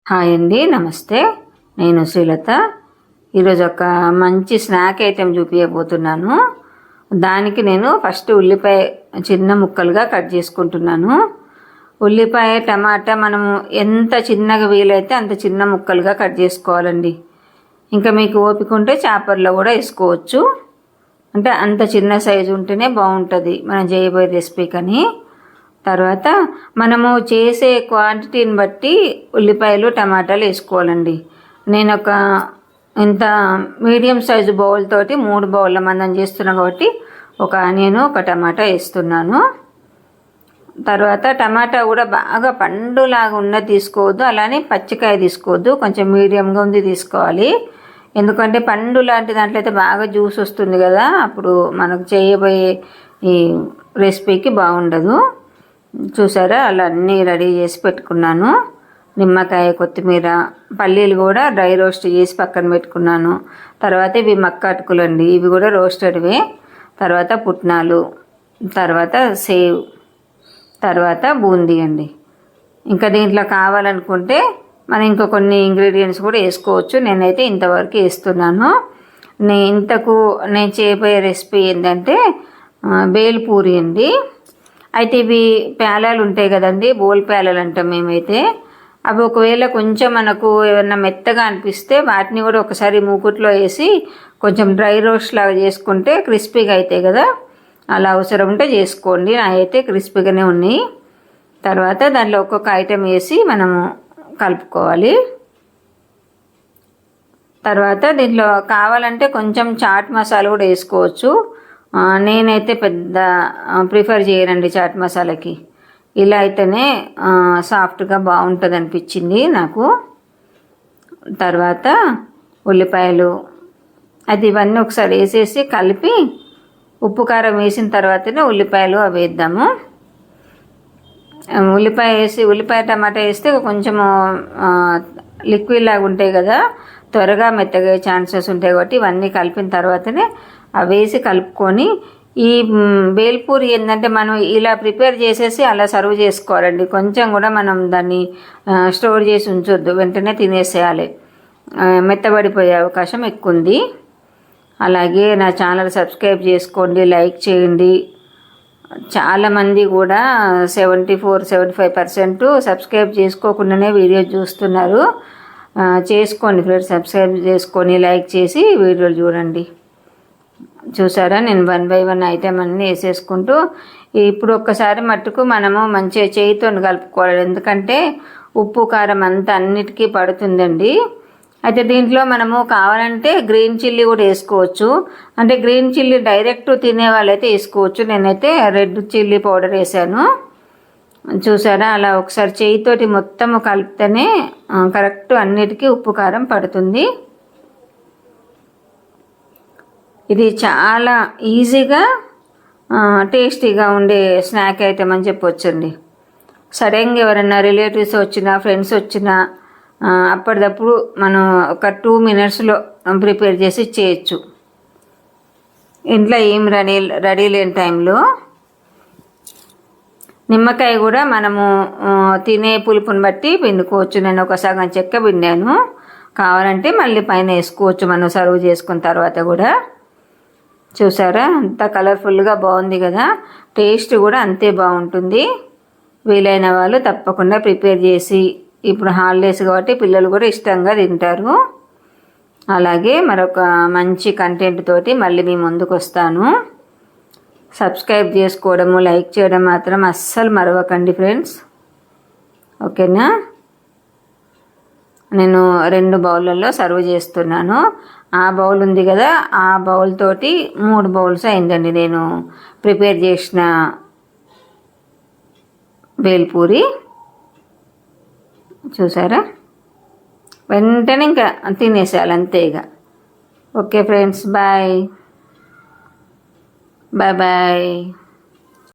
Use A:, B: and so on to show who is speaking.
A: Hi అండి, నమస్తే. నేను శ్రీలత. ఈరోజు ఒక మంచి స్నాక్ ఐటెం చూపించబోతున్నాను. దానికి నేను ఫస్ట్ ఉల్లిపాయ చిన్న ముక్కలుగా కట్ చేసుకుంటున్నాను. ఉల్లిపాయ టమాటా మనము ఎంత చిన్నగా వీలైతే అంత చిన్న ముక్కలుగా కట్ చేసుకోవాలండి. ఇంకా మీకు ఓపిక ఉంటే చాపర్లో కూడా వేసుకోవచ్చు. అంటే అంత చిన్న సైజు ఉంటేనే బాగుంటుంది మనం చేయబోయే రెసిపీ. కానీ తర్వాత మనము చేసే క్వాంటిటీని బట్టి ఉల్లిపాయలు టమాటాలు వేసుకోవాలండి. నేను ఒక ఇంత మీడియం సైజు బౌల్ తోటి 3 బౌళ్ళ మందం చేస్తున్నాను కాబట్టి ఒక ఆనియన్ ఒక టమాటా వేస్తున్నాను. తర్వాత టమాటా కూడా బాగా పండులాగా ఉన్నది తీసుకోవద్దు, అలానే పచ్చికాయ తీసుకోవద్దు, కొంచెం మీడియంగా ఉంది తీసుకోవాలి. ఎందుకంటే పండు లాంటి దాంట్లో అయితే బాగా జ్యూస్ వస్తుంది కదా, అప్పుడు మనకు చేయబోయే ఈ రెసిపీకి బాగుండదు. చూసారా, అలా అన్నీ రెడీ చేసి పెట్టుకున్నాను. నిమ్మకాయ, కొత్తిమీర, పల్లీలు కూడా డ్రై రోస్ట్ చేసి పక్కన పెట్టుకున్నాను. తర్వాత ఇవి మక్క అటుకులు అండి, ఇవి కూడా రోస్టెడ్వే. తర్వాత పుట్నాలు, తర్వాత సేవ్, తర్వాత బూందీ అండి. ఇంకా దీంట్లో కావాలనుకుంటే మనం ఇంకో కొన్ని ఇంగ్రీడియంట్స్ కూడా వేసుకోవచ్చు. నేనైతే ఇంతవరకు వేస్తున్నాను. నేను చేయబోయే రెసిపీ ఏంటంటే బేల్పూరి అండి. అయితే ఇవి పేలాలు ఉంటాయి కదండి, బోల్ పేలాలు అంటాం మేమైతే. అవి ఒకవేళ కొంచెం మనకు ఏమన్నా మెత్తగా అనిపిస్తే వాటిని కూడా ఒకసారి మూకుట్లో వేసి కొంచెం డ్రై రోస్ట్ లాగా చేసుకుంటే క్రిస్పీగా అవుతాయి కదా, అలా అవసరం ఉంటే చేసుకోండి. అయితే క్రిస్పీగానే ఉన్నాయి. తర్వాత దాంట్లో ఒక్కొక్క ఐటెం వేసి మనము కలుపుకోవాలి. తర్వాత దీంట్లో కావాలంటే కొంచెం చాట్ మసాలా కూడా వేసుకోవచ్చు. నేనైతే పెద్ద ప్రిఫర్ చేయనండి చాట్ మసాలాకి. ఇలా అయితేనే సాఫ్ట్గా బాగుంటుంది అనిపించింది నాకు. తర్వాత ఉల్లిపాయలు అది ఇవన్నీ ఒకసారి వేసేసి కలిపి ఉప్పు కారం వేసిన తర్వాతనే ఉల్లిపాయలు అవి వేద్దాము. ఉల్లిపాయ టమాటా వేస్తే కొంచెము లిక్విడ్ లాగా ఉంటాయి కదా, త్వరగా మెత్తగా ఛాన్సెస్ ఉంటాయి. కాబట్టి ఇవన్నీ కలిపిన తర్వాతనే అవి వేసి కలుపుకొని, ఈ బేల్పూరి ఏంటంటే మనం ఇలా ప్రిపేర్ చేసేసి అలా సర్వ్ చేసుకోవాలండి. కొంచెం కూడా మనం దాన్ని స్టోర్ చేసి ఉంచొద్దు, వెంటనే తినేసేయాలి, మెత్తబడిపోయే అవకాశం ఎక్కువ ఉంది. అలాగే నా ఛానల్ సబ్స్క్రైబ్ చేసుకోండి, లైక్ చేయండి. చాలామంది కూడా 74-75% సబ్స్క్రైబ్ చేసుకోకుండానే వీడియో చూస్తున్నారు. చేసుకోండి ఫ్రెండ్స్, సబ్స్క్రైబ్ చేసుకొని లైక్ చేసి వీడియోలు చూడండి. చూసారా, నేను 1 by 1 ఐటెం అన్నీ వేసేసుకుంటూ ఇప్పుడు ఒక్కసారి మట్టుకు మనము మంచిగా చేయితో కలుపుకోవాలి. ఎందుకంటే ఉప్పు కారం అంతా అన్నిటికీ పడుతుందండి. అయితే దీంట్లో మనము కావాలంటే గ్రీన్ చిల్లీ కూడా వేసుకోవచ్చు. అంటే గ్రీన్ చిల్లీ డైరెక్ట్ తినే వాళ్ళైతే వేసుకోవచ్చు. నేనైతే రెడ్ చిల్లీ పౌడర్ వేసాను. చూసారా, అలా ఒకసారి చేయితోటి మొత్తం కలిపితేనే కరెక్ట్ అన్నిటికీ ఉప్పు కారం పడుతుంది. ఇది చాలా ఈజీగా టేస్టీగా ఉండే స్నాక్ ఐటెం అని చెప్పొచ్చండి. సడన్గా ఎవరైనా రిలేటివ్స్ వచ్చినా ఫ్రెండ్స్ వచ్చినా అప్పటిదప్పుడు మనం ఒక 2 minutesలో ప్రిపేర్ చేసి చేయొచ్చు. ఇంట్లో ఏం రెడీ లేని టైంలో. నిమ్మకాయ కూడా మనము తినే పులుపుని బట్టి పిండుకోవచ్చు. నేను ఒక సగం చెక్క పిండాను, కావాలంటే మళ్ళీ పైన వేసుకోవచ్చు మనం సర్వ్ చేసుకున్న తర్వాత కూడా. చూసారా, అంత కలర్ఫుల్గా బాగుంది కదా, టేస్ట్ కూడా అంతే బాగుంటుంది. వీలైన వాళ్ళు తప్పకుండా ప్రిపేర్ చేసి, ఇప్పుడు హాలిడేస్ కాబట్టి పిల్లలు కూడా ఇష్టంగా తింటారు. అలాగే మరొక మంచి కంటెంట్ తోటి మళ్ళీ మీ ముందుకు వస్తాను. సబ్స్క్రైబ్ చేసుకోవడము, లైక్ చేయడం మాత్రం అస్సలు మరవకండి ఫ్రెండ్స్, ఓకేనా. నేను 2 బౌళ్ళల్లో సర్వ్ చేస్తున్నాను. ఆ బౌల్ ఉంది కదా, ఆ బౌల్ తోటి 3 బౌల్స్ అయిందండి నేను ప్రిపేర్ చేసిన బేల్పూరి. చూసారా, వెంటనే ఇంకా తినేసేయాలి అంతే ఇక. Okay friends, bye bye.